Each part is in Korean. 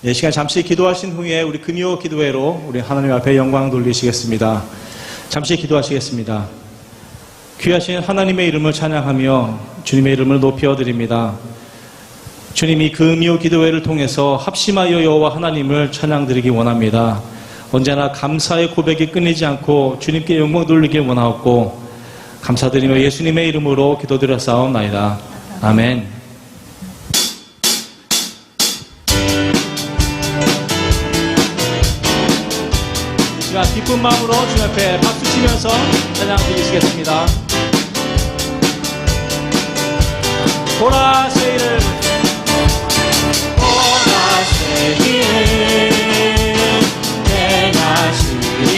이 시간 잠시 기도하신 후에 우리 금요 기도회로 우리 하나님 앞에 영광 돌리시겠습니다. 잠시 기도하시겠습니다. 귀하신 하나님의 이름을 찬양하며 주님의 이름을 높여드립니다. 주님이 금요 기도회를 통해서 합심하여 여호와 하나님을 찬양드리기 원합니다. 언제나 감사의 고백이 끊이지 않고 주님께 영광 돌리기 원하옵고 감사드리며 예수님의 이름으로 기도드렸사옵나이다. 아멘. 이 시간 기쁜 마음으로 주님 앞에 박수 치면서 찬양 드리시겠습니다. 보라새를 행하시니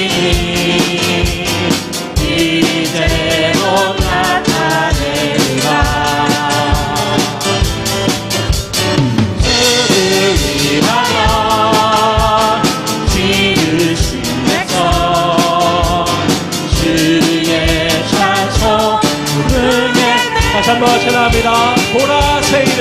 이제로 나타내리라. 주를 위하여 지으신 백성 주의 찬송 부르게. 다시 한번 찬양합니다. 보라새를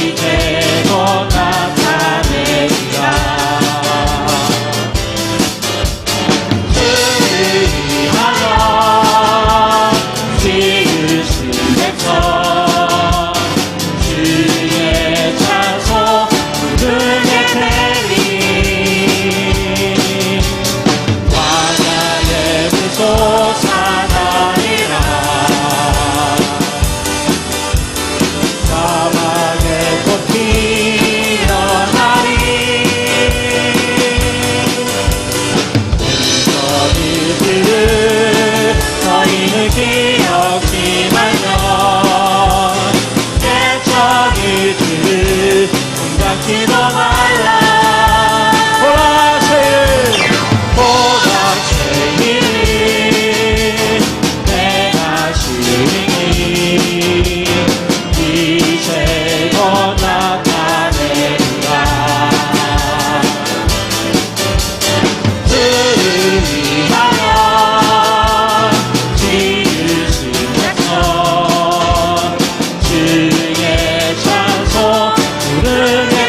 이제도 나타내리라. 주를 위하여 지으신 백성 주의 찬송 부르게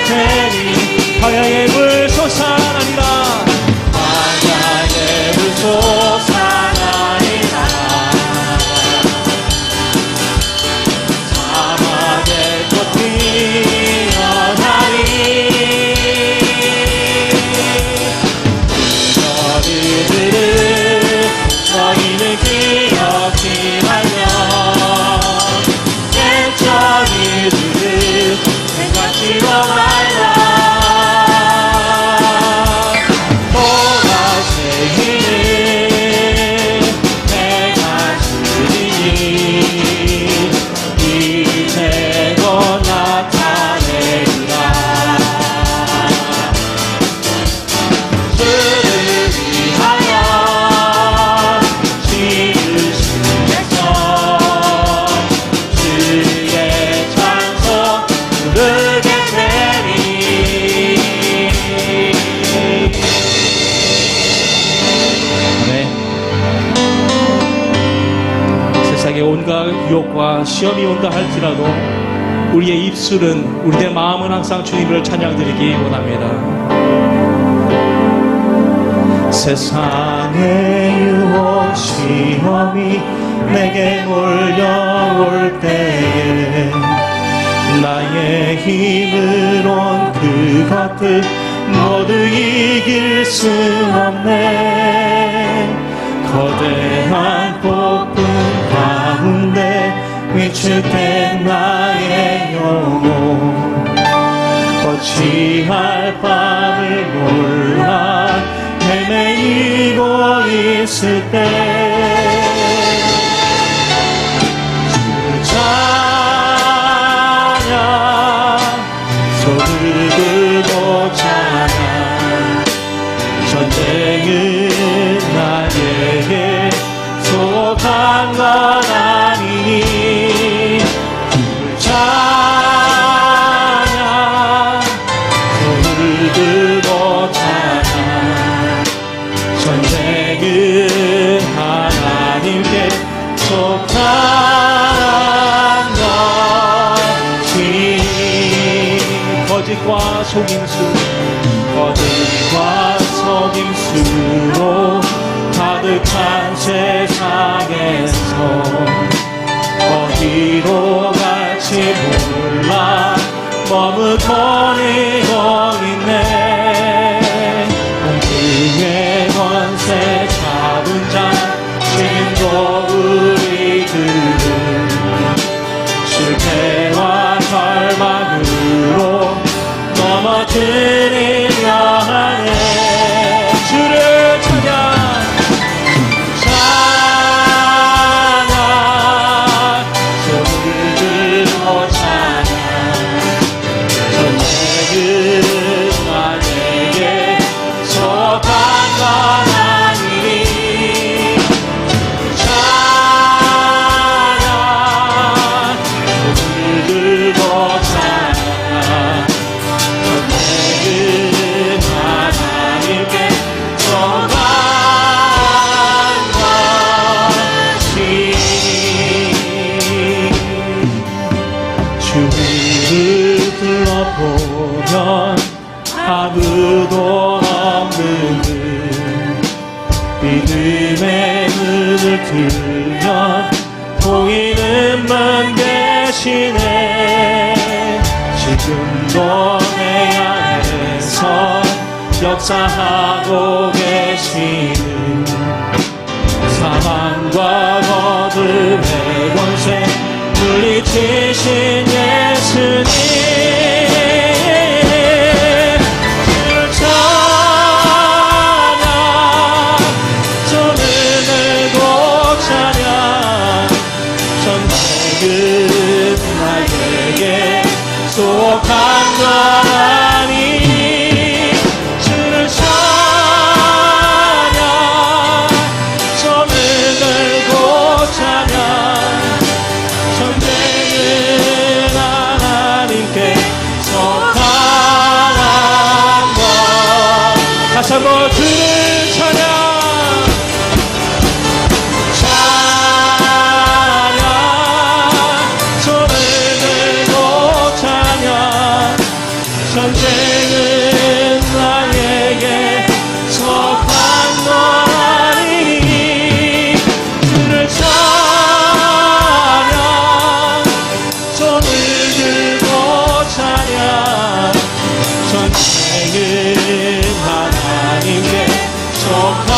되리. 광야의 물소 온갖 유혹과 시험이 온다 할지라도 우리의 입술은, 우리의 마음은 항상 주님을 찬양드리기 원합니다. 세상의 유혹 시험이 내게 몰려올 때에 나의 힘으론 그것들 모두 이길 수 없네. 거대한 폭풍 가운데 위축된 나의 영혼 어찌할 바를 몰라 헤매이고 있을 때 찬양 손을 들고 찬양 전쟁은 나에게 속한 건 아니니 찬양 손을 들고 찬양 전쟁은 하나님께 거짓과 속임수로 가득한 세상에서 어디로 갈지 몰라 머뭇거리고 있네. 공중의 권세 잡은 자 지금도 우리들은 실패와 절망으로 넘어뜨리려 하네. 주를 찬양 손을 들고 찬양 전쟁은 나에게 속한 건 아니니 찬양 손을 들고 찬양 전쟁은 하나님께 속한 것이니 주위를 둘러보면 아무도 없는 듯 믿음의 눈을 들면 보이는 분 계시네. 지금도 내 안에서 역사하고 계시는 사망과 어둠의 권세 물리치신 예수님 주를 찬양 손을 들고 찬양 전쟁은 나에게 속한 건 아니니 주를 찬양 손을 들고 찬양 전쟁은 하나님께 속한 것. 다시 한번 주를 찬양 찬양 손을 들고 찬양 전쟁은 나에게 속한 건 아니니 주를 찬양 손을 들고 찬양 전쟁은 하나님께 속한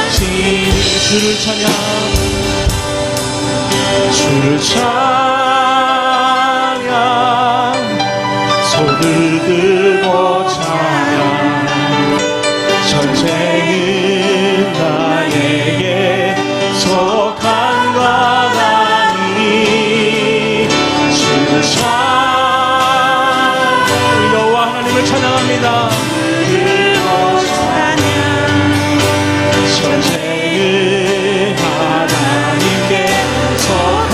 것이니 주를 찬양 주를 찬양 손을 들고 찬양 전쟁은 나에게 속한 것 아니니 주를 찬양 여호와 하나님을 찬양합니다. 전쟁은 하나님께 속한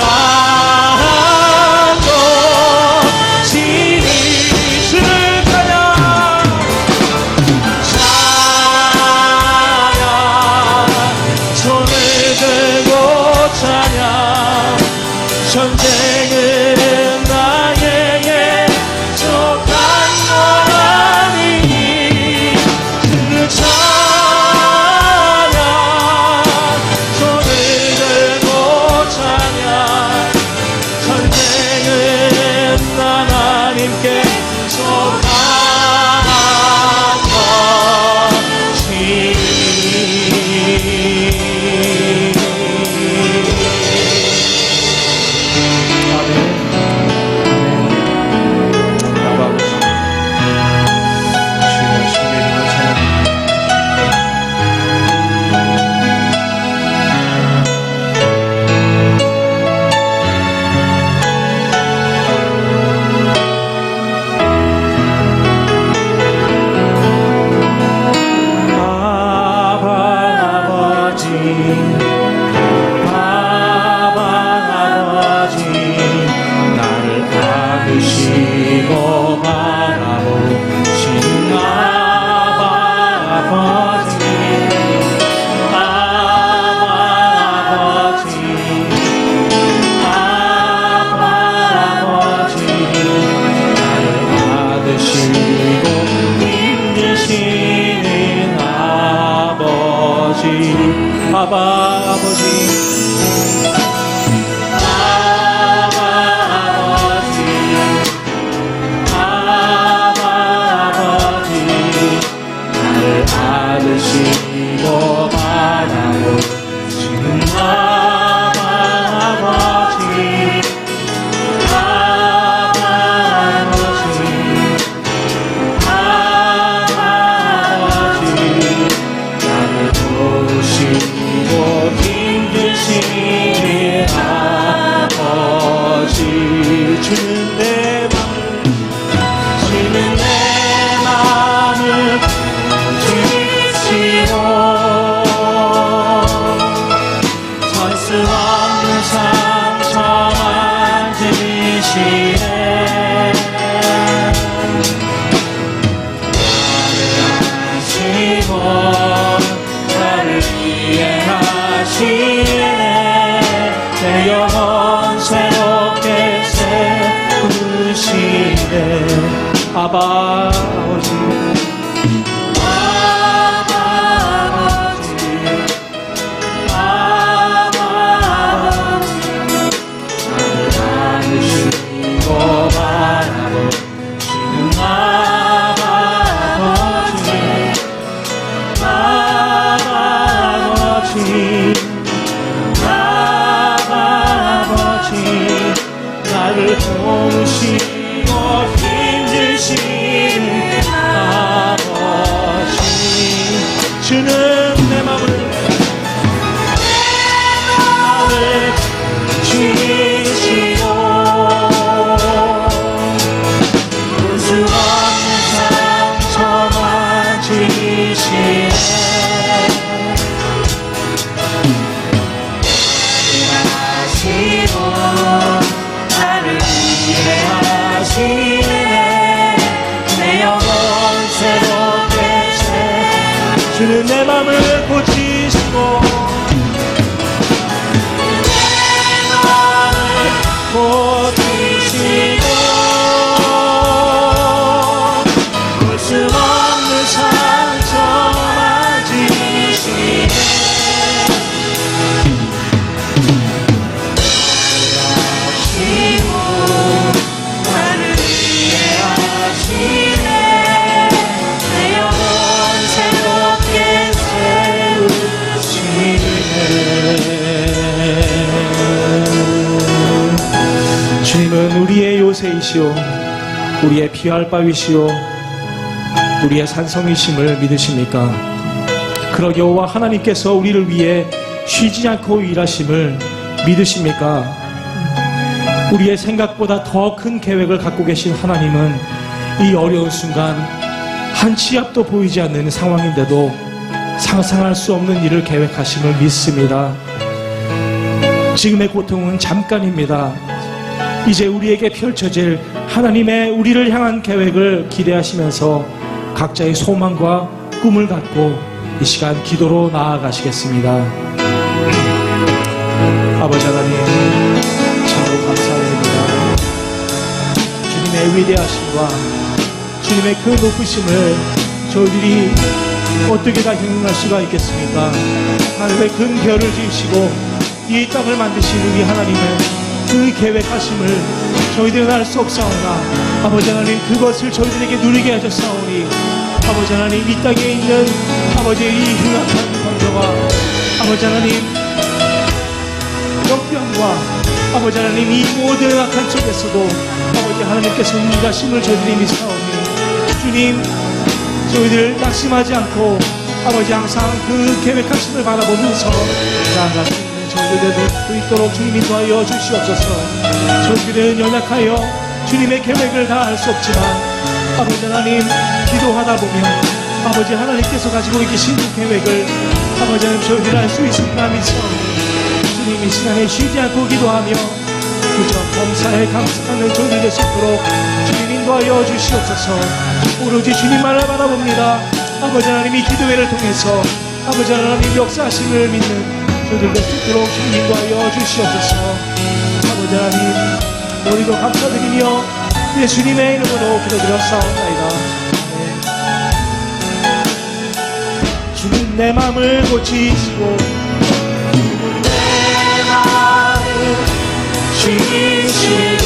많으시고 힘드시는 아버지 아버지 받으시고 바라보시는 아버지 나를 도우시고 힘드시는 아버지 주는 내 마음을 전수 없는 상처 만지시네 하시고 나를 위해 하시네 내 영혼 새롭게 세우시네 아버지 나를 도우시고 힘드시는 아버지 주는 내 마음을 주시고 볼수 없는 상처만 지시네 나를 위해 하시네 내 영혼 새롭게 주는 내 맘을 고치시고 내 맘을 고치시고 볼 수 없는 상처만 지시네 주님은 우리의 요새이시오 우리의 피할 바위시오 우리의 산성이심을 믿으십니까? 그러기 여호와 하나님께서 우리를 위해 쉬지 않고 일하심을 믿으십니까? 우리의 생각보다 더 큰 계획을 갖고 계신 하나님은 이 어려운 순간 한 치 앞도 보이지 않는 상황인데도 상상할 수 없는 일을 계획하심을 믿습니다. 지금의 고통은 잠깐입니다. 이제 우리에게 펼쳐질 하나님의 우리를 향한 계획을 기대하시면서 각자의 소망과 꿈을 갖고 이 시간 기도로 나아가시겠습니다. 아버지 하나님 참으로 감사드립니다. 주님의 위대하심과 주님의 그 높으심을 저희들이 어떻게 다 형용할 수가 있겠습니까? 하늘의 큰 별을 지으시고 이 땅을 만드신 우리 하나님의 그 계획하심을 저희들은 알 수 없사오나 아버지 하나님 그것을 저희들에게 누리게 하셨사오니 아버지 하나님 이 땅에 있는 아버지의 이 흉악한 범죄와 아버지 하나님 역병과 아버지 하나님 이 모든 악한 속에서도 아버지 하나님께서 인가심을 저희들이 믿사오니 주님 저희들 낙심하지 않고 아버지 항상 그 계획하심을 바라보면서 나아갈 수 있는 저희들이 될 수 있도록 주님이 도와여 주시옵소서. 저희들은 연약하여 주님의 계획을 다 알 수 없지만 아버지 하나님 기도하다 보면 아버지 하나님께서 가지고 계신 그 계획을 아버지 하나님 저희들이 알 수 있으리라 믿사오니 주님 이 시간에 쉬지 않고 기도하며 그저 범사에 감사하는 저희들 될 수 있도록 주님 인도하여 주시옵소서. 오로지 주님만을 바라봅니다. 아버지 하나님 이 기도회를 통해서 아버지 하나님 역사하심을 믿는 저희들 될 수 있도록 주님 인도하여 주시옵소서. 아버지 하나님 우리도 감사드리며 예수님의 이름으로 기도드렸사옵나이다. 내 맘을 고치시고 내 마음을 주시고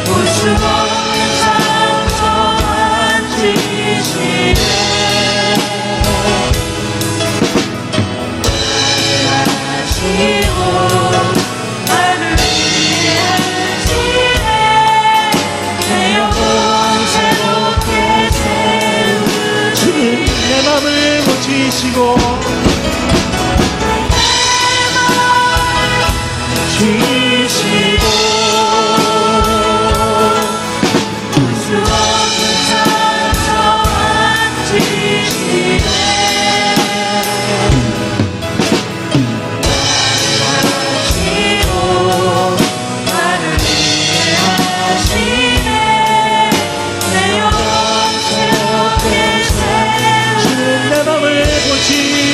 볼 수 없는 상처 만지시네 하시고 나를 위해 하시네 내 영혼 새롭게 세우시네 내 맘을 고치시고 주시고 볼 수 없는 상처 만지시네 하시고 나를 위해 하시네 내 영혼 새롭게 세우시네 주는 내 맘을 고치시고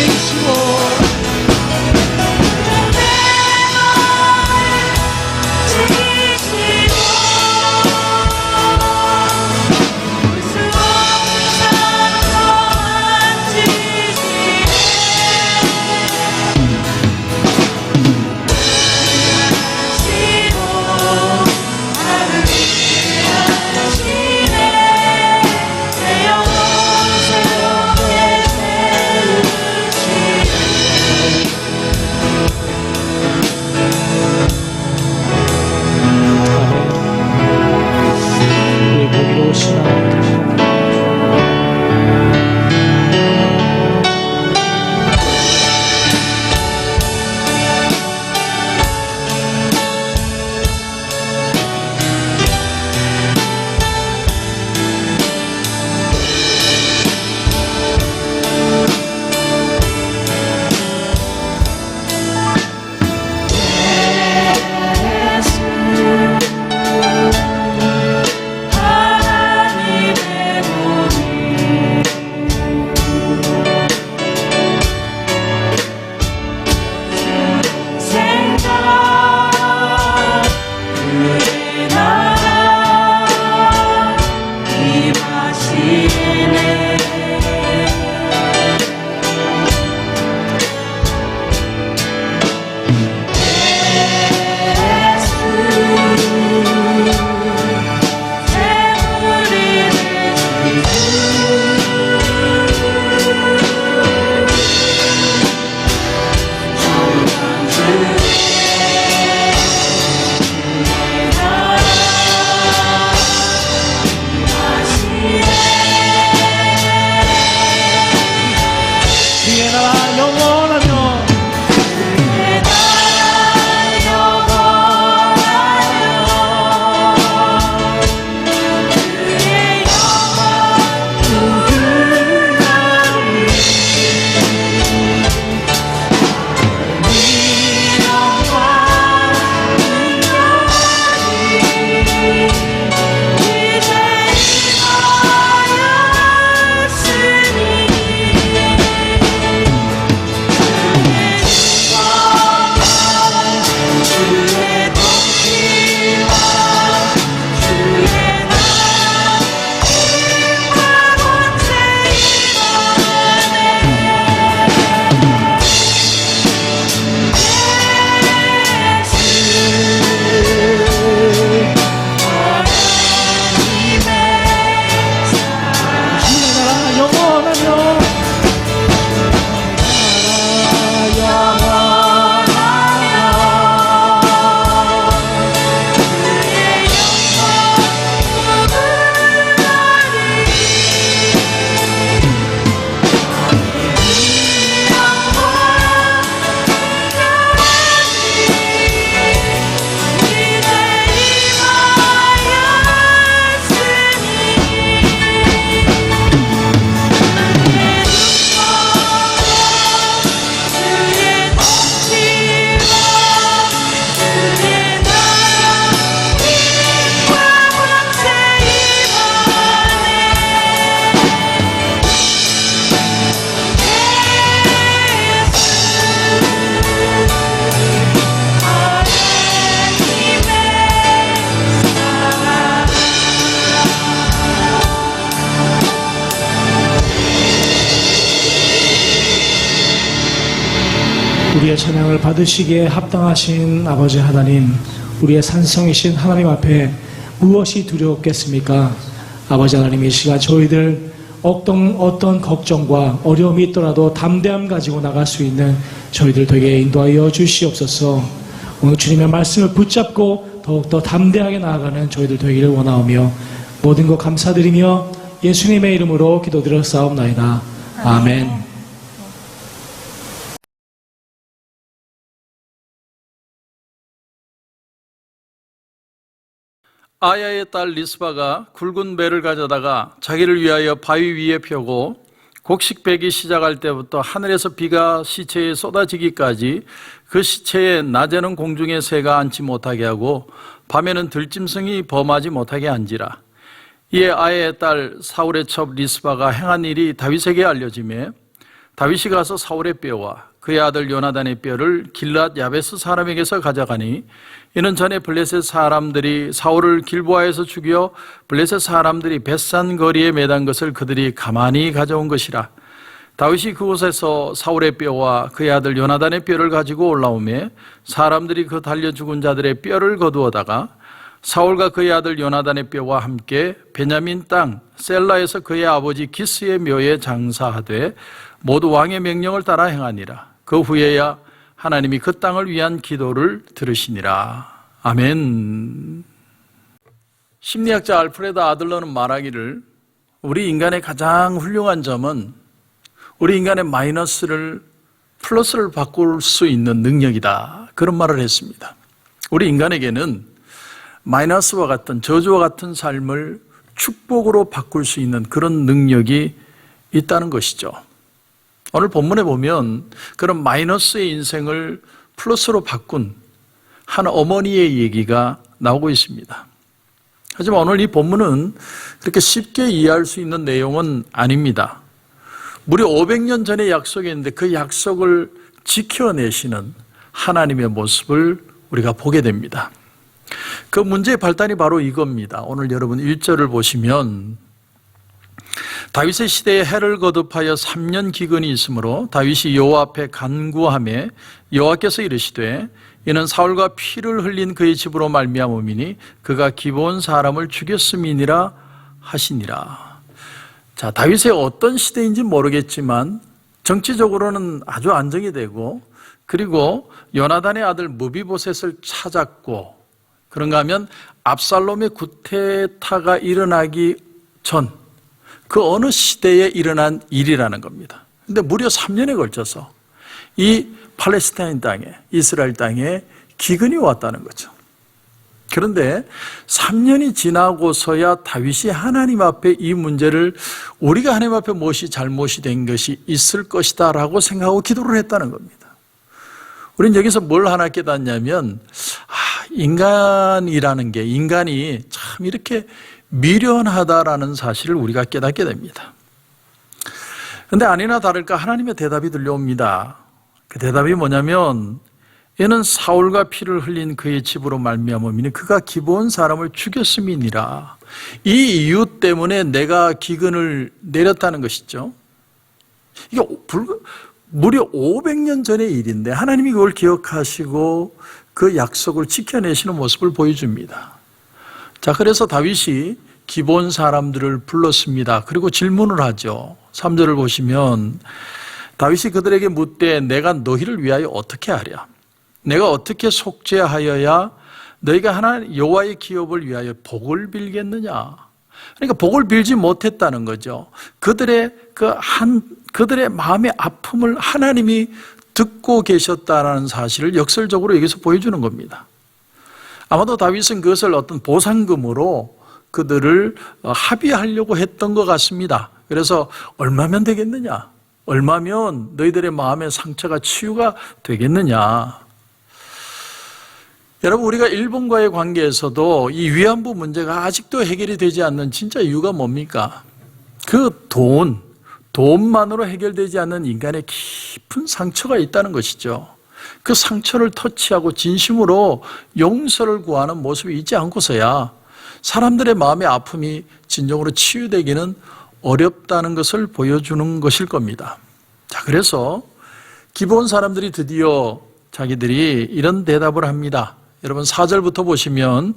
우리의 찬양을 받으시기에 합당하신 아버지 하나님, 우리의 산성이신 하나님 앞에 무엇이 두려웠겠습니까? 아버지 하나님, 이 시간 저희들 어떤 걱정과 어려움이 있더라도 담대함 가지고 나갈 수 있는 저희들 되게 인도하여 주시옵소서. 오늘 주님의 말씀을 붙잡고 더욱더 담대하게 나아가는 저희들 되기를 원하오며 모든 것 감사드리며 예수님의 이름으로 기도드렸사옵나이다. 아멘. 아야의 딸 리스바가 굵은 배를 가져다가 자기를 위하여 바위 위에 펴고 곡식배기 시작할 때부터 하늘에서 비가 시체에 쏟아지기까지 그 시체에 낮에는 공중의 새가 앉지 못하게 하고 밤에는 들짐승이 범하지 못하게 한지라. 이에 아야의 딸 사울의 첩 리스바가 행한 일이 다윗에게 알려지매 다윗이 가서 사울의 뼈와 그의 아들 요나단의 뼈를 길앗 야베스 사람에게서 가져가니 이는 전에 블레셋 사람들이 사울을 길보아에서 죽여 블레셋 사람들이 벳산 거리에 매단 것을 그들이 가만히 가져온 것이라. 다윗이 그곳에서 사울의 뼈와 그의 아들 요나단의 뼈를 가지고 올라오매 사람들이 그 달려 죽은 자들의 뼈를 거두어다가 사울과 그의 아들 요나단의 뼈와 함께 베냐민 땅 셀라에서 그의 아버지 기스의 묘에 장사하되 모두 왕의 명령을 따라 행하니라. 그 후에야 하나님이 그 땅을 위한 기도를 들으시니라. 아멘. 심리학자 알프레드 아들러는 말하기를 우리 인간의 가장 훌륭한 점은 우리 인간의 마이너스를 플러스를 바꿀 수 있는 능력이다. 그런 말을 했습니다. 우리 인간에게는 마이너스와 같은 저주와 같은 삶을 축복으로 바꿀 수 있는 그런 능력이 있다는 것이죠. 오늘 본문에 보면 그런 마이너스의 인생을 플러스로 바꾼 한 어머니의 얘기가 나오고 있습니다. 하지만 오늘 이 본문은 그렇게 쉽게 이해할 수 있는 내용은 아닙니다. 무려 500년 전의 약속이었는데 그 약속을 지켜내시는 하나님의 모습을 우리가 보게 됩니다. 그 문제의 발단이 바로 이겁니다. 오늘 여러분 1절을 보시면 다윗의 시대에 해를 거듭하여 3년 기근이 있으므로 다윗이 여호와 앞에 간구하매 여호와께서 이르시되 이는 사울과 피를 흘린 그의 집으로 말미암음이니 그가 기브온 사람을 죽였음이니라 하시니라. 자, 다윗의 어떤 시대인지 모르겠지만 정치적으로는 아주 안정이 되고 그리고 요나단의 아들 무비보셋을 찾았고 그런가 하면 압살롬의 구테타가 일어나기 전 그 어느 시대에 일어난 일이라는 겁니다. 그런데 무려 3년에 걸쳐서 이 팔레스타인 땅에 이스라엘 땅에 기근이 왔다는 거죠. 그런데 3년이 지나고서야 다윗이 하나님 앞에 이 문제를 우리가 하나님 앞에 무엇이 잘못이 된 것이 있을 것이다 라고 생각하고 기도를 했다는 겁니다. 우리는 여기서 뭘 하나 깨닫냐면 인간이라는 게 인간이 참 이렇게 미련하다라는 사실을 우리가 깨닫게 됩니다. 그런데 아니나 다를까 하나님의 대답이 들려옵니다. 그 대답이 뭐냐면 이는 사울과 피를 흘린 그의 집으로 말미암음이니 그가 기브온 사람을 죽였음이니라. 이 이유 때문에 내가 기근을 내렸다는 것이죠. 이게 무려 500년 전의 일인데 하나님이 그걸 기억하시고 그 약속을 지켜내시는 모습을 보여줍니다. 자, 그래서 다윗이 기브온 사람들을 불렀습니다. 그리고 질문을 하죠. 3절을 보시면 다윗이 그들에게 묻되 내가 너희를 위하여 어떻게 하랴? 내가 어떻게 속죄하여야 너희가 하나님 여호와의 기업을 위하여 복을 빌겠느냐? 그러니까 복을 빌지 못했다는 거죠. 그들의 그들의 마음의 아픔을 하나님이 듣고 계셨다는 사실을 역설적으로 여기서 보여주는 겁니다. 아마도 다윗은 그것을 어떤 보상금으로 그들을 합의하려고 했던 것 같습니다. 그래서 얼마면 되겠느냐? 얼마면 너희들의 마음의 상처가 치유가 되겠느냐? 여러분, 우리가 일본과의 관계에서도 이 위안부 문제가 아직도 해결이 되지 않는 진짜 이유가 뭡니까? 그 돈만으로 해결되지 않는 인간의 깊은 상처가 있다는 것이죠. 그 상처를 터치하고 진심으로 용서를 구하는 모습이 있지 않고서야 사람들의 마음의 아픔이 진정으로 치유되기는 어렵다는 것을 보여주는 것일 겁니다. 자, 그래서 기브온 사람들이 드디어 자기들이 이런 대답을 합니다. 여러분 4절부터 보시면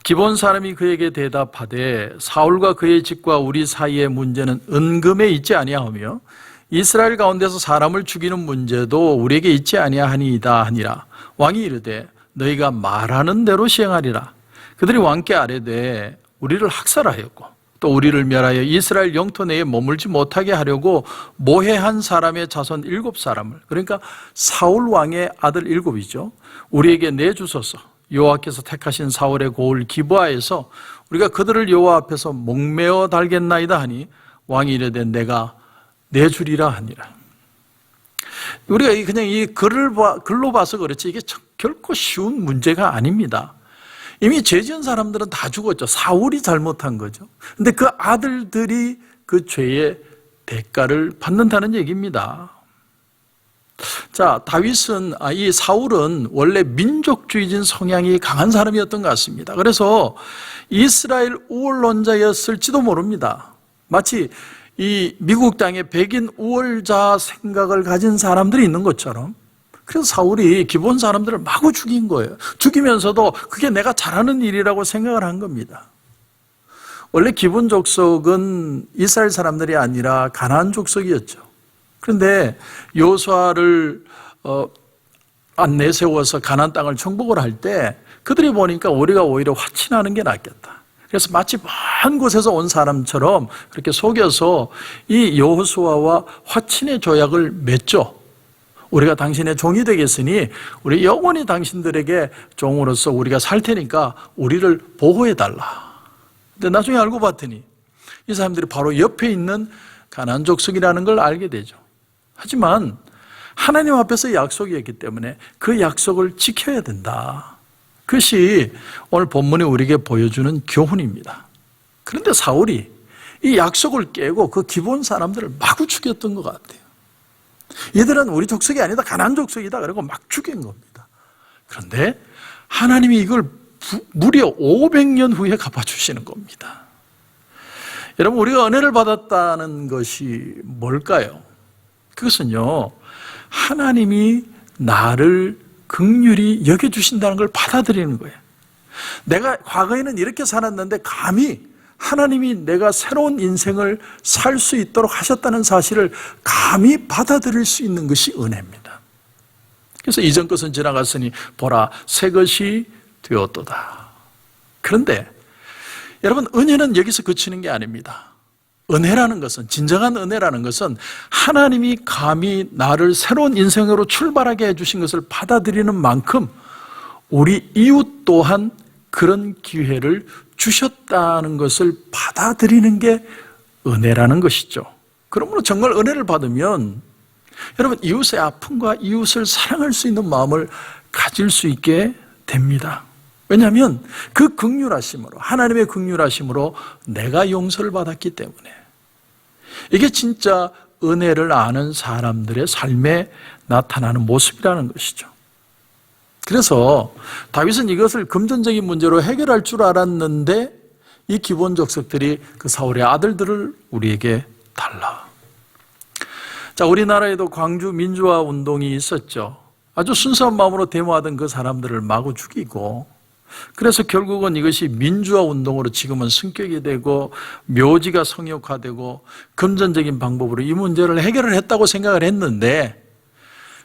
기브온 사람이 그에게 대답하되 사울과 그의 집과 우리 사이의 문제는 은금에 있지 아니하며 이스라엘 가운데서 사람을 죽이는 문제도 우리에게 있지 아니하니이다 하니라. 왕이 이르되 너희가 말하는 대로 시행하리라. 그들이 왕께 아뢰되 우리를 학살하였고 또 우리를 멸하여 이스라엘 영토 내에 머물지 못하게 하려고 모해한 사람의 자손 7사람을, 그러니까 사울 왕의 아들 7이죠, 우리에게 내주소서. 여호와께서 택하신 사울의 고을 기브아에서 우리가 그들을 여호와 앞에서 목매어 달겠나이다 하니 왕이 이르되 내가 내주리라 하니라. 우리가 그냥 이 글로 봐서 그렇지 이게 결코 쉬운 문제가 아닙니다. 이미 죄 지은 사람들은 다 죽었죠. 사울이 잘못한 거죠. 근데 그 아들들이 그 죄의 대가를 받는다는 얘기입니다. 자, 다윗은, 이 사울은 원래 민족주의적인 성향이 강한 사람이었던 것 같습니다. 그래서 이스라엘 우월론자였을지도 모릅니다. 마치 이 미국 땅에 백인 우월자 생각을 가진 사람들이 있는 것처럼. 그래서 사울이 기브온 사람들을 마구 죽인 거예요. 죽이면서도 그게 내가 잘하는 일이라고 생각을 한 겁니다. 원래 기브온 족속은 이스라엘 사람들이 아니라 가나안 족속이었죠. 그런데 여호수아를 안 내세워서 가나안 땅을 정복을 할 때 그들이 보니까 우리가 오히려 화친하는 게 낫겠다. 그래서 마치 먼 곳에서 온 사람처럼 그렇게 속여서 이 여호수아와 화친의 조약을 맺죠. 우리가 당신의 종이 되겠으니 우리 영원히 당신들에게 종으로서 우리가 살 테니까 우리를 보호해달라. 근데 나중에 알고 봤더니 이 사람들이 바로 옆에 있는 가나안 족속이라는 걸 알게 되죠. 하지만 하나님 앞에서 약속이었기 때문에 그 약속을 지켜야 된다. 그것이 오늘 본문이 우리에게 보여주는 교훈입니다. 그런데 사울이 이 약속을 깨고 그 기브온 사람들을 마구 죽였던 것 같아요. 얘들은 우리 족속이 아니다, 가나안 족속이다, 그리고 막 죽인 겁니다. 그런데 하나님이 이걸 무려 500년 후에 갚아주시는 겁니다. 여러분, 우리가 은혜를 받았다는 것이 뭘까요? 그것은요, 하나님이 나를 긍휼히 여겨주신다는 걸 받아들이는 거예요. 내가 과거에는 이렇게 살았는데 감히 하나님이 내가 새로운 인생을 살 수 있도록 하셨다는 사실을 감히 받아들일 수 있는 것이 은혜입니다. 그래서 이전 것은 지나갔으니 보라 새 것이 되었도다. 그런데 여러분, 은혜는 여기서 그치는 게 아닙니다. 은혜라는 것은, 진정한 은혜라는 것은 하나님이 감히 나를 새로운 인생으로 출발하게 해주신 것을 받아들이는 만큼 우리 이웃 또한 그런 기회를 주셨다는 것을 받아들이는 게 은혜라는 것이죠. 그러므로 정말 은혜를 받으면 여러분, 이웃의 아픔과 이웃을 사랑할 수 있는 마음을 가질 수 있게 됩니다. 왜냐하면 그 긍휼하심으로, 하나님의 긍휼하심으로 내가 용서를 받았기 때문에. 이게 진짜 은혜를 아는 사람들의 삶에 나타나는 모습이라는 것이죠. 그래서 다윗은 이것을 금전적인 문제로 해결할 줄 알았는데 이 기브온 족속들이 그 사울의 아들들을 우리에게 달라. 자, 우리나라에도 광주 민주화 운동이 있었죠. 아주 순수한 마음으로 데모하던 그 사람들을 마구 죽이고, 그래서 결국은 이것이 민주화 운동으로 지금은 승격이 되고 묘지가 성역화되고 금전적인 방법으로 이 문제를 해결을 했다고 생각을 했는데,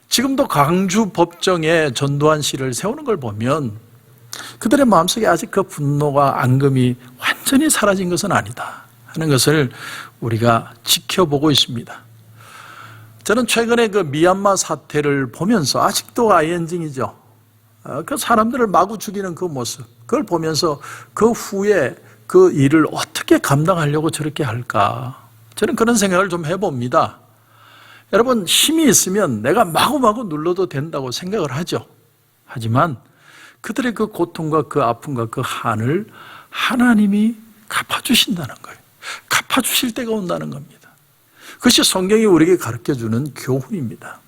지금도 광주 법정에 전두환 씨를 세우는 걸 보면 그들의 마음속에 아직 그 분노가 앙금이 완전히 사라진 것은 아니다 하는 것을 우리가 지켜보고 있습니다. 저는 최근에 그 미얀마 사태를 보면서, 아직도 아이엔징이죠, 그 사람들을 마구 죽이는 그 모습, 그걸 보면서 그 후에 그 일을 어떻게 감당하려고 저렇게 할까, 저는 그런 생각을 좀 해봅니다. 여러분, 힘이 있으면 내가 마구마구 눌러도 된다고 생각을 하죠. 하지만 그들의 그 고통과 그 아픔과 그 한을 하나님이 갚아주신다는 거예요. 갚아주실 때가 온다는 겁니다. 그것이 성경이 우리에게 가르쳐주는 교훈입니다.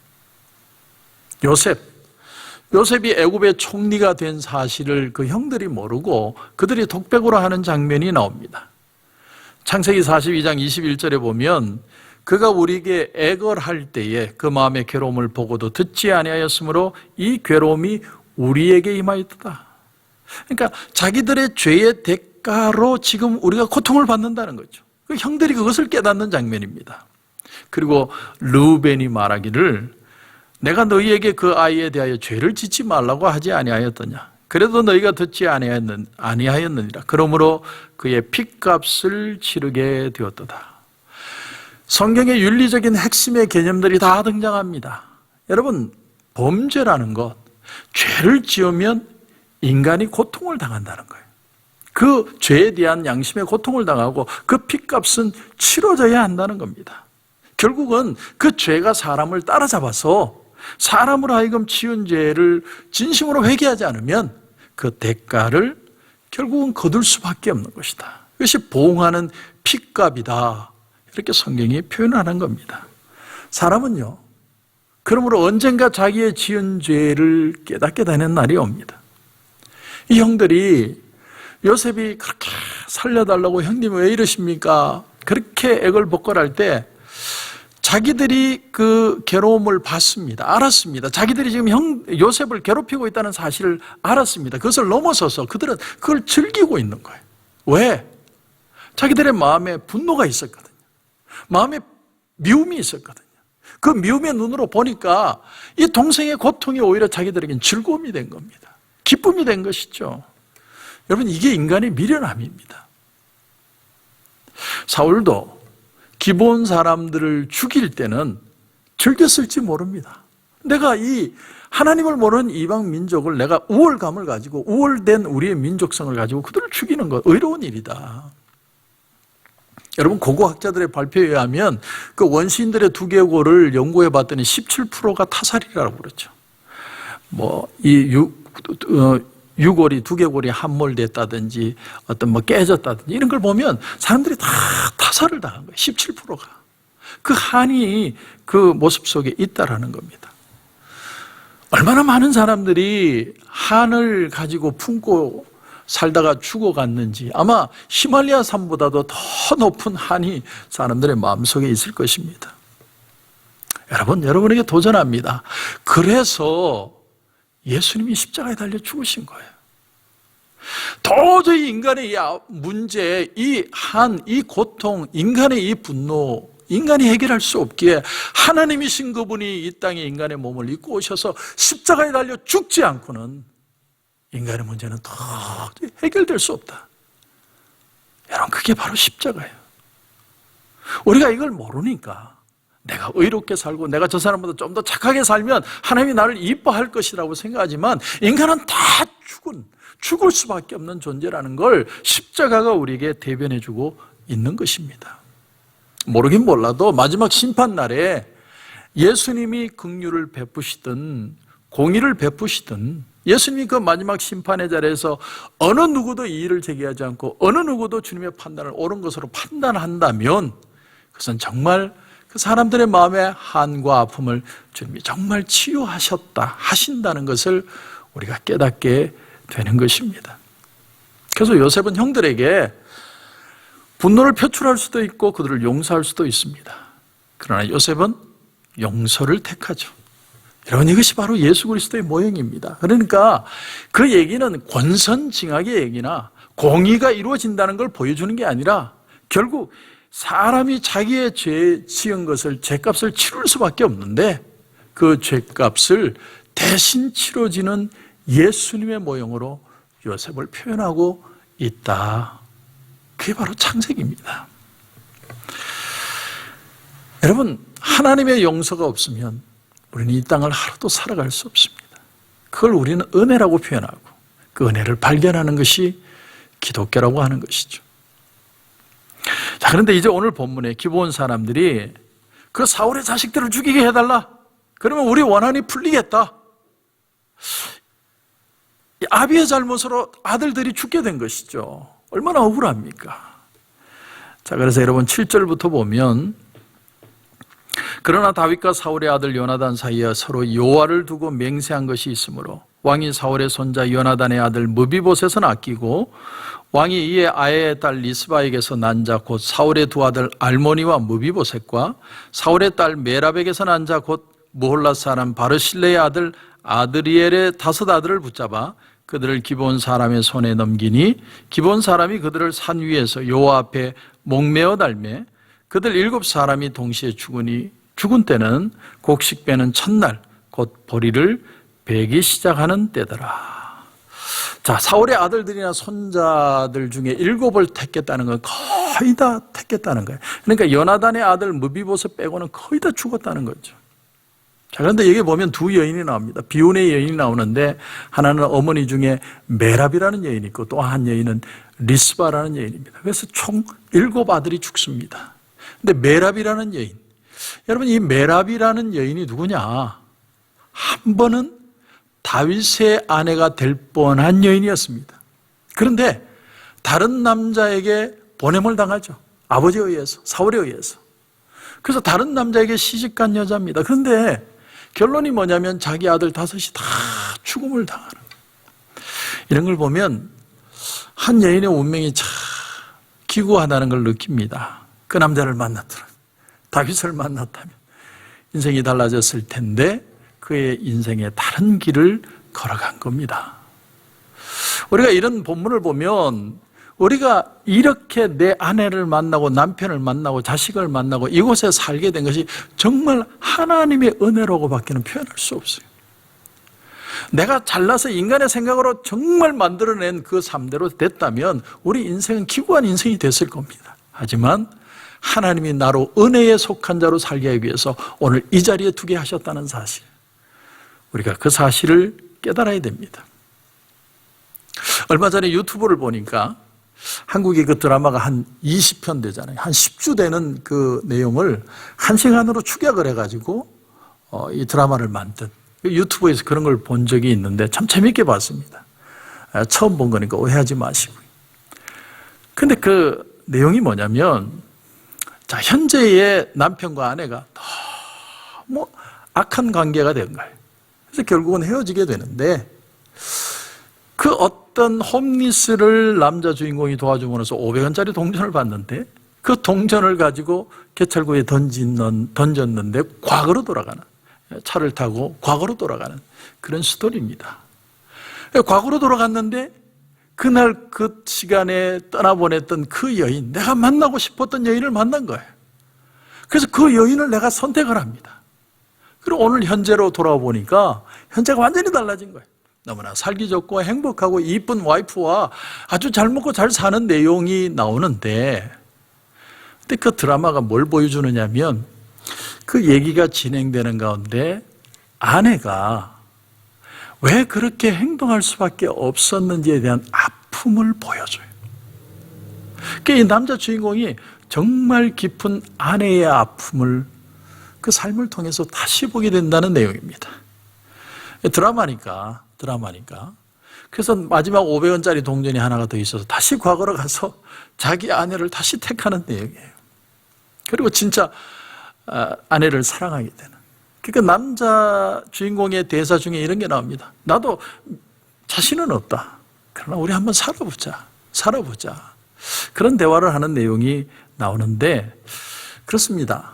요셉이 애굽의 총리가 된 사실을 그 형들이 모르고 그들이 독백으로 하는 장면이 나옵니다. 창세기 42장 21절에 보면 그가 우리에게 애걸할 때에 그 마음의 괴로움을 보고도 듣지 아니하였으므로 이 괴로움이 우리에게 임하였다. 그러니까 자기들의 죄의 대가로 지금 우리가 고통을 받는다는 거죠. 그 형들이 그것을 깨닫는 장면입니다. 그리고 르우벤이 말하기를 내가 너희에게 그 아이에 대하여 죄를 짓지 말라고 하지 아니하였더냐. 그래도 너희가 듣지 아니하였느니라. 그러므로 그의 핏값을 치르게 되었도다. 성경의 윤리적인 핵심의 개념들이 다 등장합니다. 여러분, 범죄라는 것, 죄를 지으면 인간이 고통을 당한다는 거예요. 그 죄에 대한 양심의 고통을 당하고 그 핏값은 치러져야 한다는 겁니다. 결국은 그 죄가 사람을 따라잡아서 사람으로 하여금 지은 죄를 진심으로 회개하지 않으면 그 대가를 결국은 거둘 수밖에 없는 것이다. 이것이 보응하는 핏값이다. 이렇게 성경이 표현하는 겁니다. 사람은요, 그러므로 언젠가 자기의 지은 죄를 깨닫게 되는 날이 옵니다. 이 형들이 요셉이 그렇게 살려달라고 형님 왜 이러십니까? 그렇게 애걸복걸할 때 자기들이 그 괴로움을 받습니다. 알았습니다. 자기들이 지금 요셉을 괴롭히고 있다는 사실을 알았습니다. 그것을 넘어서서 그들은 그걸 즐기고 있는 거예요. 왜? 자기들의 마음에 분노가 있었거든요. 마음에 미움이 있었거든요. 그 미움의 눈으로 보니까 이 동생의 고통이 오히려 자기들에겐 즐거움이 된 겁니다. 기쁨이 된 것이죠. 여러분, 이게 인간의 미련함입니다. 사울도 기본 사람들을 죽일 때는 즐겼을지 모릅니다. 내가 이 하나님을 모르는 이방 민족을 내가 우월감을 가지고 우월된 우리의 민족성을 가지고 그들을 죽이는 것 의로운 일이다. 여러분, 고고학자들의 발표에 의하면 그 원시인들의 두개골을 연구해 봤더니 17%가 타살이라고 그러죠. 유골이 두개골이 함몰됐다든지 어떤 깨졌다든지 이런 걸 보면 사람들이 다 타살을 당한 거예요. 17%가. 그 한이 그 모습 속에 있다라는 겁니다. 얼마나 많은 사람들이 한을 가지고 품고 살다가 죽어갔는지 아마 히말라야 산보다도 더 높은 한이 사람들의 마음속에 있을 것입니다. 여러분에게 도전합니다. 그래서 예수님이 십자가에 달려 죽으신 거예요. 도저히 인간의 이 문제, 이 한, 이 고통, 인간의 이 분노, 인간이 해결할 수 없기에 하나님이신 그분이 이 땅에 인간의 몸을 입고 오셔서 십자가에 달려 죽지 않고는 인간의 문제는 도저히 해결될 수 없다. 여러분, 그게 바로 십자가예요. 우리가 이걸 모르니까 내가 의롭게 살고 내가 저 사람보다 좀 더 착하게 살면 하나님이 나를 이뻐할 것이라고 생각하지만 인간은 다 죽을 수밖에 없는 존재라는 걸 십자가가 우리에게 대변해주고 있는 것입니다. 모르긴 몰라도 마지막 심판날에 예수님이 긍휼을 베푸시든 공의를 베푸시든 예수님이 그 마지막 심판의 자리에서 어느 누구도 이의를 제기하지 않고 어느 누구도 주님의 판단을 옳은 것으로 판단한다면 그것은 정말 그 사람들의 마음의 한과 아픔을 주님이 정말 하신다는 것을 우리가 깨닫게 되는 것입니다. 그래서 요셉은 형들에게 분노를 표출할 수도 있고 그들을 용서할 수도 있습니다. 그러나 요셉은 용서를 택하죠. 여러분, 이것이 바로 예수 그리스도의 모형입니다. 그러니까 그 얘기는 권선징악의 얘기나 공의가 이루어진다는 걸 보여주는 게 아니라 결국 사람이 자기의 죄 지은 것을 죄값을 치를 수밖에 없는데 그 죄값을 대신 치러지는 예수님의 모형으로 요셉을 표현하고 있다. 그게 바로 창세기입니다. 여러분, 하나님의 용서가 없으면 우리는 이 땅을 하루도 살아갈 수 없습니다. 그걸 우리는 은혜라고 표현하고 그 은혜를 발견하는 것이 기독교라고 하는 것이죠. 자, 그런데 이제 오늘 본문에 기브온 사람들이 그 사울의 자식들을 죽이게 해달라. 그러면 우리 원한이 풀리겠다. 아비의 잘못으로 아들들이 죽게 된 것이죠. 얼마나 억울합니까? 자, 그래서 여러분 7절부터 보면 그러나 다윗과 사울의 아들 요나단 사이에 서로 여호와를 두고 맹세한 것이 있으므로 왕이 사울의 손자 요나단의 아들 무비보셋은 아끼고 왕이 이에 아예의 딸 리스바에게서 난 자 곧 사울의 두 아들 알모니와 무비보셋과 사울의 딸 메랍에게서 난 자 곧 무홀라 사람 바르실레의 아들 아드리엘의 5 아들을 붙잡아 그들을 기브온 사람의 손에 넘기니 기브온 사람이 그들을 산 위에서 여호와 앞에 목매어 달매 그들 7 사람이 동시에 죽으니 죽은 때는 곡식 베는 첫날 곧 보리를 베기 시작하는 때더라. 자, 사울의 아들들이나 손자들 중에 7을 택겠다는 건 거의 다 택겠다는 거예요. 그러니까 요나단의 아들 무비보셋 빼고는 거의 다 죽었다는 거죠. 자, 그런데 여기 보면 2 여인이 나옵니다. 비운의 여인이 나오는데 하나는 어머니 중에 메랍이라는 여인이 있고 또 한 여인은 리스바라는 여인입니다. 그래서 총 7 아들이 죽습니다. 근데 메랍이라는 여인, 여러분 이 메랍이라는 여인이 누구냐? 한 번은 다윗의 아내가 될 뻔한 여인이었습니다. 그런데 다른 남자에게 보냄을 당하죠. 아버지에 의해서, 사울에 의해서. 그래서 다른 남자에게 시집간 여자입니다. 그런데 결론이 뭐냐면 자기 아들 5이 다 죽음을 당하는 거예요. 이런 걸 보면 한 여인의 운명이 참 기구하다는 걸 느낍니다. 그 남자를 만났더라, 다윗을 만났다면 인생이 달라졌을 텐데 그의 인생에 다른 길을 걸어간 겁니다. 우리가 이런 본문을 보면 우리가 이렇게 내 아내를 만나고 남편을 만나고 자식을 만나고 이곳에 살게 된 것이 정말 하나님의 은혜라고 밖에는 표현할 수 없어요. 내가 잘나서 인간의 생각으로 정말 만들어낸 그 삶대로 됐다면 우리 인생은 기구한 인생이 됐을 겁니다. 하지만 하나님이 나로 은혜에 속한 자로 살게 하기 위해서 오늘 이 자리에 두게 하셨다는 사실, 우리가 그 사실을 깨달아야 됩니다. 얼마 전에 유튜브를 보니까 한국의 그 드라마가 한 20편 되잖아요. 한 10주 되는 그 내용을 1시간으로 축약을 해가지고 이 드라마를 만든, 유튜브에서 그런 걸 본 적이 있는데 참 재밌게 봤습니다. 처음 본 거니까 오해하지 마시고요. 근데 그 내용이 뭐냐면, 자, 현재의 남편과 아내가 너무 악한 관계가 된 거예요. 그래서 결국은 헤어지게 되는데 그 어떤 홈리스를 남자 주인공이 도와줌으로써 500원짜리 동전을 받는데 그 동전을 가지고 개찰구에 던졌는데 과거로 돌아가는, 차를 타고 과거로 돌아가는 그런 스토리입니다. 과거로 돌아갔는데 그날 그 시간에 떠나보냈던 그 여인, 내가 만나고 싶었던 여인을 만난 거예요. 그래서 그 여인을 내가 선택을 합니다. 그리고 오늘 현재로 돌아와 보니까 현재가 완전히 달라진 거예요. 너무나 살기 좋고 행복하고 이쁜 와이프와 아주 잘 먹고 잘 사는 내용이 나오는데, 근데 그 드라마가 뭘 보여주느냐면 그 얘기가 진행되는 가운데 아내가 왜 그렇게 행동할 수밖에 없었는지에 대한 아픔을 보여줘요. 그러니까 이 남자 주인공이 정말 깊은 아내의 아픔을 그 삶을 통해서 다시 보게 된다는 내용입니다. 드라마니까. 그래서 마지막 500원짜리 동전이 하나가 더 있어서 다시 과거로 가서 자기 아내를 다시 택하는 내용이에요. 그리고 진짜 아내를 사랑하게 되는. 그러니까 남자 주인공의 대사 중에 이런 게 나옵니다. 나도 자신은 없다. 그러나 우리 한번 살아보자. 그런 대화를 하는 내용이 나오는데, 그렇습니다.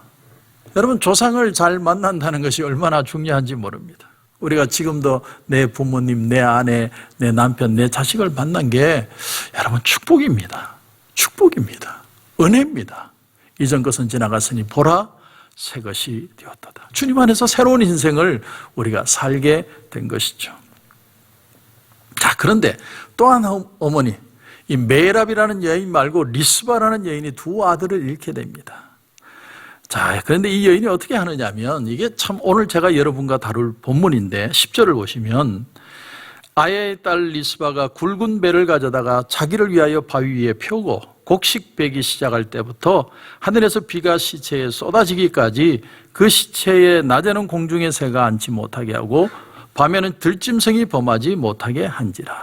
여러분, 조상을 잘 만난다는 것이 얼마나 중요한지 모릅니다. 우리가 지금도 내 부모님, 내 아내, 내 남편, 내 자식을 만난 게 여러분 축복입니다. 은혜입니다. 이전 것은 지나갔으니 보라 새 것이 되었도다. 주님 안에서 새로운 인생을 우리가 살게 된 것이죠. 자, 그런데 또 한 어머니, 이 메랍이라는 여인 말고 리스바라는 여인이 2 아들을 잃게 됩니다. 자, 그런데 이 여인이 어떻게 하느냐면, 이게 참 오늘 제가 여러분과 다룰 본문인데 10절을 보시면, 아야의 딸 리스바가 굵은 배를 가져다가 자기를 위하여 바위 위에 펴고 곡식 베기 시작할 때부터 하늘에서 비가 시체에 쏟아지기까지 그 시체에 낮에는 공중의 새가 앉지 못하게 하고 밤에는 들짐승이 범하지 못하게 한지라.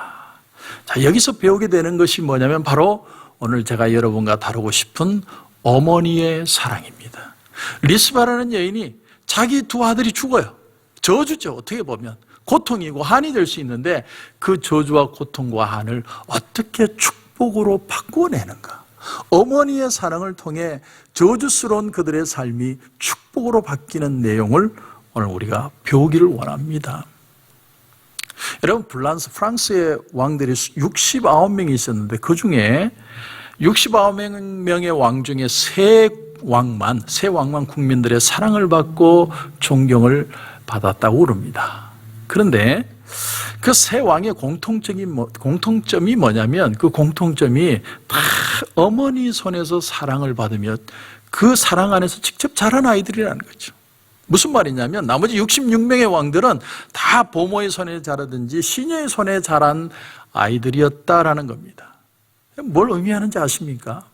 자, 여기서 배우게 되는 것이 뭐냐면 바로 오늘 제가 여러분과 다루고 싶은 어머니의 사랑입니다. 리스바라는 여인이 자기 2 아들이 죽어요. 저주죠. 어떻게 보면 고통이고 한이 될 수 있는데 그 저주와 고통과 한을 어떻게 축복으로 바꾸어내는가. 어머니의 사랑을 통해 저주스러운 그들의 삶이 축복으로 바뀌는 내용을 오늘 우리가 배우기를 원합니다. 여러분, 프랑스의 왕들이 69명이 있었는데 그 중에 69명의 왕 중에 세 왕만 국민들의 사랑을 받고 존경을 받았다고 그럽니다. 그런데 그 세 왕의 공통점이 뭐냐면 그 공통점이 다 어머니 손에서 사랑을 받으며 그 사랑 안에서 직접 자란 아이들이라는 거죠. 무슨 말이냐면 나머지 66명의 왕들은 다 부모의 손에 자라든지 시녀의 손에 자란 아이들이었다라는 겁니다. 뭘 의미하는지 아십니까?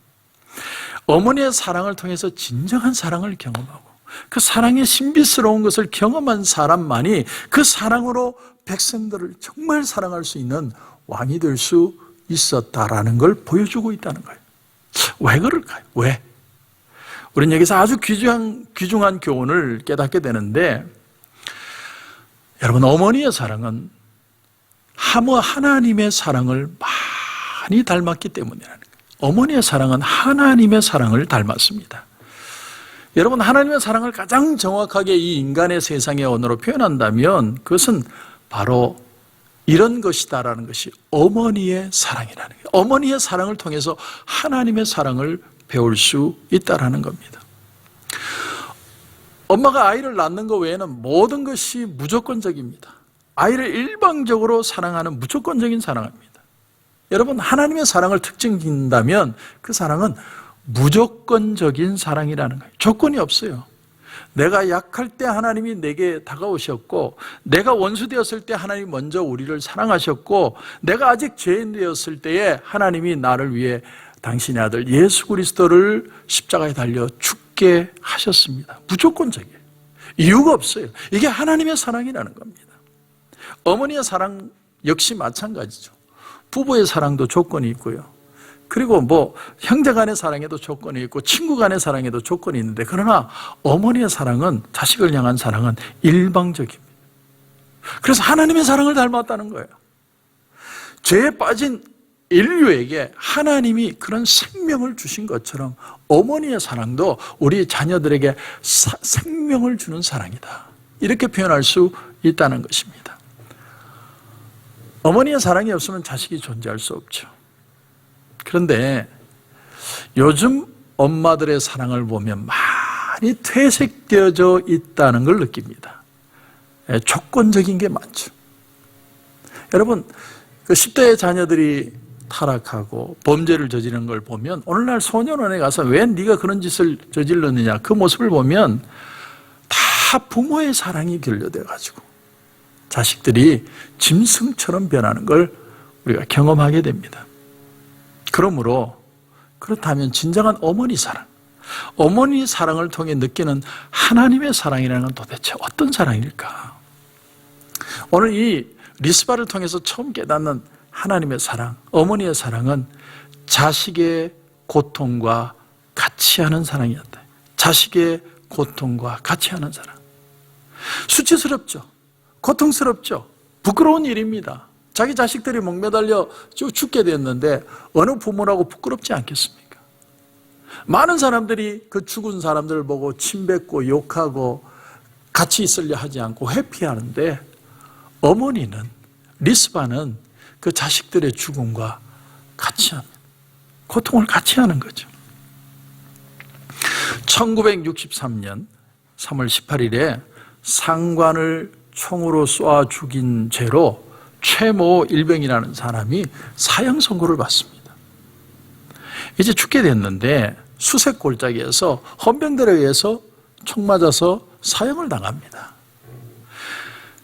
어머니의 사랑을 통해서 진정한 사랑을 경험하고 그 사랑의 신비스러운 것을 경험한 사람만이 그 사랑으로 백성들을 정말 사랑할 수 있는 왕이 될 수 있었다라는 걸 보여주고 있다는 거예요. 왜 그럴까요? 왜? 우리는 여기서 아주 귀중한 교훈을 깨닫게 되는데, 여러분, 어머니의 사랑은 하나님의 사랑을 많이 닮았기 때문이라는 거예요. 어머니의 사랑은 하나님의 사랑을 닮았습니다. 여러분, 하나님의 사랑을 가장 정확하게 이 인간의 세상의 언어로 표현한다면 그것은 바로 이런 것이다라는 것이 어머니의 사랑이라는 거예요. 어머니의 사랑을 통해서 하나님의 사랑을 배울 수 있다라는 겁니다. 엄마가 아이를 낳는 것 외에는 모든 것이 무조건적입니다. 아이를 일방적으로 사랑하는 무조건적인 사랑입니다. 여러분, 하나님의 사랑을 특징짓는다면 그 사랑은 무조건적인 사랑이라는 거예요. 조건이 없어요. 내가 약할 때 하나님이 내게 다가오셨고, 내가 원수되었을 때 하나님이 먼저 우리를 사랑하셨고, 내가 아직 죄인 되었을 때에 하나님이 나를 위해 당신의 아들 예수 그리스도를 십자가에 달려 죽게 하셨습니다. 무조건적이에요. 이유가 없어요. 이게 하나님의 사랑이라는 겁니다. 어머니의 사랑 역시 마찬가지죠. 부부의 사랑도 조건이 있고요. 그리고 형제 간의 사랑에도 조건이 있고 친구 간의 사랑에도 조건이 있는데, 그러나 어머니의 사랑은, 자식을 향한 사랑은 일방적입니다. 그래서 하나님의 사랑을 닮았다는 거예요. 죄에 빠진 인류에게 하나님이 그런 생명을 주신 것처럼 어머니의 사랑도 우리 자녀들에게 생명을 주는 사랑이다. 이렇게 표현할 수 있다는 것입니다. 어머니의 사랑이 없으면 자식이 존재할 수 없죠. 그런데 요즘 엄마들의 사랑을 보면 많이 퇴색되어져 있다는 걸 느낍니다. 조건적인 게 많죠. 여러분, 그 10대의 자녀들이 타락하고 범죄를 저지르는 걸 보면 오늘날 소년원에 가서 왜 네가 그런 짓을 저질렀느냐, 그 모습을 보면 다 부모의 사랑이 결여돼 가지고 자식들이 짐승처럼 변하는 걸 우리가 경험하게 됩니다. 그러므로 그렇다면 진정한 어머니 사랑을 통해 느끼는 하나님의 사랑이라는 건 도대체 어떤 사랑일까? 오늘 이 리스바를 통해서 처음 깨닫는 하나님의 사랑, 어머니의 사랑은 자식의 고통과 같이 하는 사랑이었다. 자식의 고통과 같이 하는 사랑. 수치스럽죠. 고통스럽죠. 부끄러운 일입니다. 자기 자식들이 목매달려 죽게 됐는데 어느 부모라고 부끄럽지 않겠습니까? 많은 사람들이 그 죽은 사람들을 보고 침뱉고 욕하고 같이 있으려 하지 않고 회피하는데, 어머니는, 리스바는 그 자식들의 죽음과 같이 합니다. 고통을 같이 하는 거죠. 1963년 3월 18일에 상관을 총으로 쏘아 죽인 죄로 최모 일병이라는 사람이 사형 선고를 받습니다. 이제 죽게 됐는데 수색 골짜기에서 헌병들에 의해서 총 맞아서 사형을 당합니다.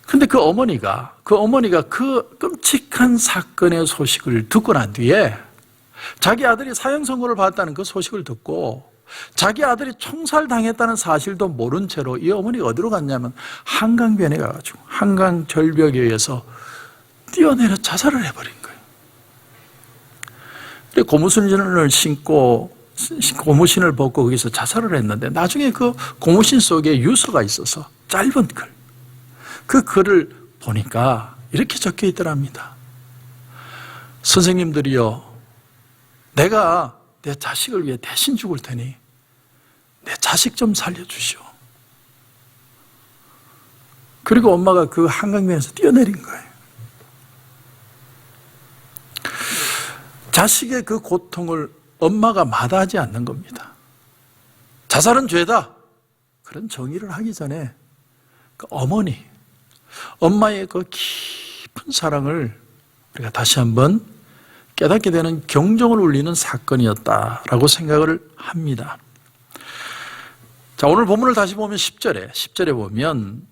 그런데 그 어머니가 그 끔찍한 사건의 소식을 듣고 난 뒤에 자기 아들이 사형 선고를 받았다는 그 소식을 듣고 자기 아들이 총살당했다는 사실도 모른 채로 이 어머니가 어디로 갔냐면 한강변에 가가지고 한강 절벽에 의해서 뛰어내려 자살을 해버린 거예요. 고무신을 신고 고무신을 벗고 거기서 자살을 했는데, 나중에 그 고무신 속에 유서가 있어서 짧은 글, 그 글을 보니까 이렇게 적혀 있더랍니다. 선생님들이요, 내가 내 자식을 위해 대신 죽을 테니 내 자식 좀 살려주시오. 그리고 엄마가 그 한강변에서 뛰어내린 거예요. 자식의 그 고통을 엄마가 마다하지 않는 겁니다. 자살은 죄다. 그런 정의를 하기 전에 그 어머니, 엄마의 그 깊은 사랑을 우리가 다시 한번 깨닫게 되는 경종을 울리는 사건이었다라고 생각을 합니다. 자, 오늘 본문을 다시 보면 10절에 보면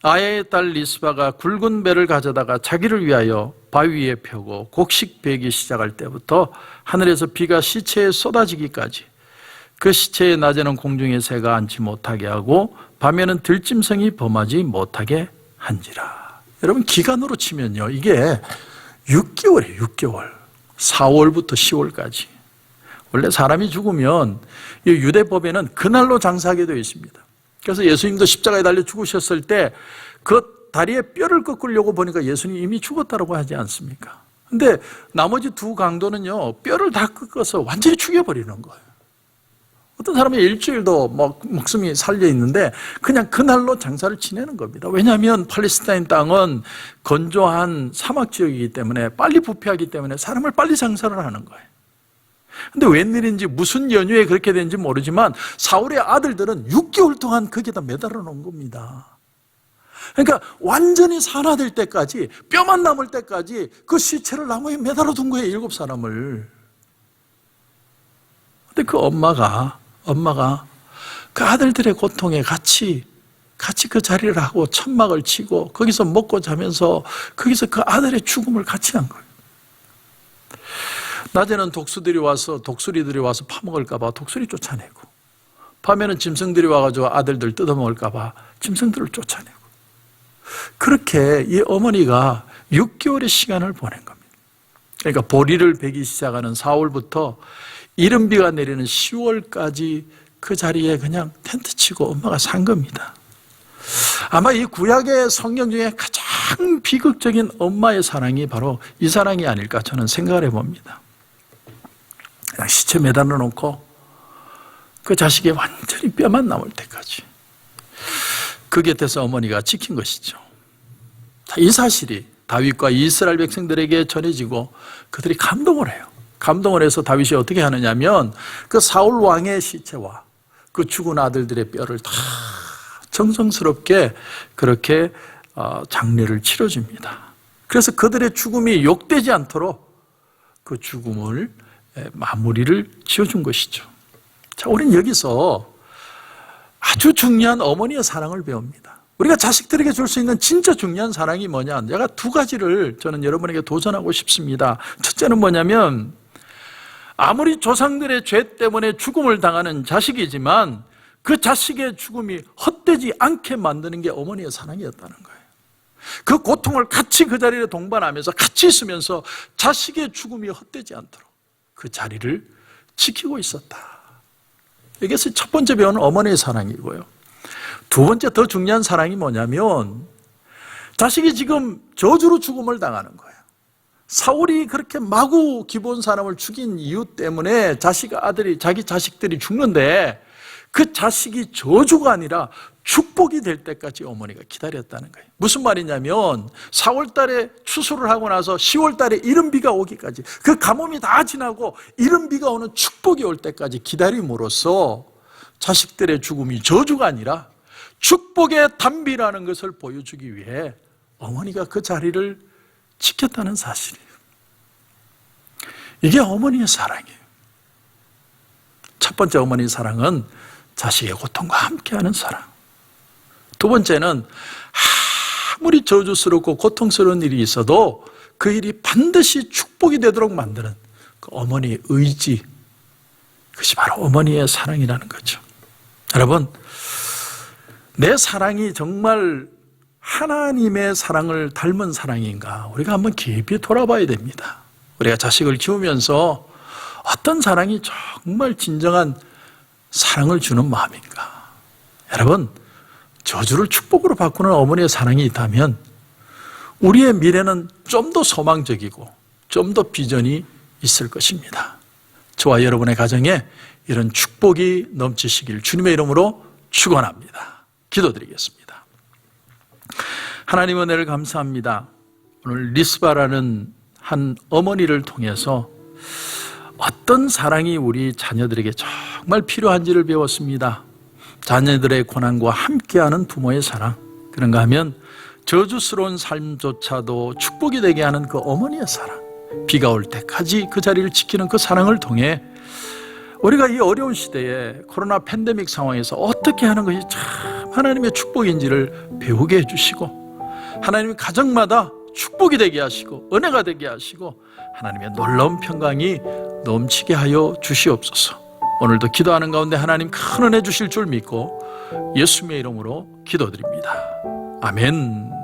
아야의 딸 리스바가 굵은 배를 가져다가 자기를 위하여 바위 위에 펴고 곡식 베기 시작할 때부터 하늘에서 비가 시체에 쏟아지기까지 그 시체의 낮에는 공중의 새가 앉지 못하게 하고 밤에는 들짐승이 범하지 못하게 한지라. 여러분, 기간으로 치면요, 이게 6개월이에요. 6개월. 4월부터 10월까지. 원래 사람이 죽으면 이 유대법에는 그날로 장사하게 되어 있습니다. 그래서 예수님도 십자가에 달려 죽으셨을 때 그 다리에 뼈를 꺾으려고 보니까 예수님이 이미 죽었다고 하지 않습니까? 근데 나머지 두 강도는요, 뼈를 다 꺾어서 완전히 죽여버리는 거예요. 어떤 사람이 일주일도 목숨이 살려 있는데 그냥 그날로 장사를 지내는 겁니다. 왜냐하면 팔레스타인 땅은 건조한 사막 지역이기 때문에 빨리 부패하기 때문에 사람을 빨리 장사를 하는 거예요. 근데 웬일인지 무슨 연유에 그렇게 된지 모르지만 사울의 아들들은 6개월 동안 거기다 매달아 놓은 겁니다. 그러니까 완전히 산화될 때까지, 뼈만 남을 때까지 그 시체를 나무에 매달아 둔 거예요, 7사람을. 근데 그 엄마가 그 아들들의 고통에 같이 그 자리를 하고 천막을 치고 거기서 먹고 자면서 거기서 그 아들의 죽음을 같이 한 거예요. 낮에는 독수리들이 와서 파먹을까 봐 독수리 쫓아내고, 밤에는 짐승들이 와가지고 아들들 뜯어먹을까 봐 짐승들을 쫓아내고, 그렇게 이 어머니가 6개월의 시간을 보낸 겁니다. 그러니까 보리를 베기 시작하는 4월부터 이른비가 내리는 10월까지 그 자리에 그냥 텐트 치고 엄마가 산 겁니다. 아마 이 구약의 성경 중에 가장 비극적인 엄마의 사랑이 바로 이 사랑이 아닐까 저는 생각을 해봅니다. 그냥 시체 매달아 놓고 그 자식이 완전히 뼈만 남을 때까지 그 곁에서 어머니가 지킨 것이죠. 이 사실이 다윗과 이스라엘 백성들에게 전해지고 그들이 감동을 해요. 감동을 해서 다윗이 어떻게 하느냐면 그 사울 왕의 시체와 그 죽은 아들들의 뼈를 다 정성스럽게 그렇게 장례를 치러줍니다. 그래서 그들의 죽음이 욕되지 않도록 그 죽음을 마무리를 지어준 것이죠. 자, 우리는 여기서 아주 중요한 어머니의 사랑을 배웁니다. 우리가 자식들에게 줄 수 있는 진짜 중요한 사랑이 뭐냐? 제가 두 가지를 저는 여러분에게 도전하고 싶습니다. 첫째는 뭐냐면, 아무리 조상들의 죄 때문에 죽음을 당하는 자식이지만 그 자식의 죽음이 헛되지 않게 만드는 게 어머니의 사랑이었다는 거예요. 그 고통을 같이 그 자리에 동반하면서 같이 있으면서 자식의 죽음이 헛되지 않도록 그 자리를 지키고 있었다. 이것이 첫 번째 배우는 어머니의 사랑이고요. 두 번째 더 중요한 사랑이 뭐냐면, 자식이 지금 저주로 죽음을 당하는 거예요. 사울이 그렇게 마구 기브온 사람을 죽인 이유 때문에 자기 자식들이 죽는데 그 자식이 저주가 아니라 축복이 될 때까지 어머니가 기다렸다는 거예요. 무슨 말이냐면 4월 달에 추수를 하고 나서 10월 달에 이른비가 오기까지, 그 가뭄이 다 지나고 이른비가 오는 축복이 올 때까지 기다림으로써 자식들의 죽음이 저주가 아니라 축복의 단비라는 것을 보여주기 위해 어머니가 그 자리를 지켰다는 사실이에요. 이게 어머니의 사랑이에요. 첫 번째 어머니의 사랑은 자식의 고통과 함께하는 사랑. 두 번째는 아무리 저주스럽고 고통스러운 일이 있어도 그 일이 반드시 축복이 되도록 만드는 그 어머니의 의지, 그것이 바로 어머니의 사랑이라는 거죠. 여러분, 내 사랑이 정말 하나님의 사랑을 닮은 사랑인가, 우리가 한번 깊이 돌아봐야 됩니다. 우리가 자식을 키우면서 어떤 사랑이 정말 진정한 사랑을 주는 마음인가. 여러분, 저주를 축복으로 바꾸는 어머니의 사랑이 있다면 우리의 미래는 좀 더 소망적이고 좀 더 비전이 있을 것입니다. 저와 여러분의 가정에 이런 축복이 넘치시길 주님의 이름으로 축원합니다. 기도드리겠습니다. 하나님 은혜를 감사합니다. 오늘 리스바라는 한 어머니를 통해서 어떤 사랑이 우리 자녀들에게 정말 필요한지를 배웠습니다. 자녀들의 고난과 함께하는 부모의 사랑, 그런가 하면 저주스러운 삶조차도 축복이 되게 하는 그 어머니의 사랑, 비가 올 때까지 그 자리를 지키는 그 사랑을 통해 우리가 이 어려운 시대에 코로나 팬데믹 상황에서 어떻게 하는 것이 참 하나님의 축복인지를 배우게 해주시고, 하나님의 가정마다 축복이 되게 하시고 은혜가 되게 하시고 하나님의 놀라운 평강이 넘치게 하여 주시옵소서. 오늘도 기도하는 가운데 하나님 큰 은혜 주실 줄 믿고 예수님의 이름으로 기도드립니다. 아멘.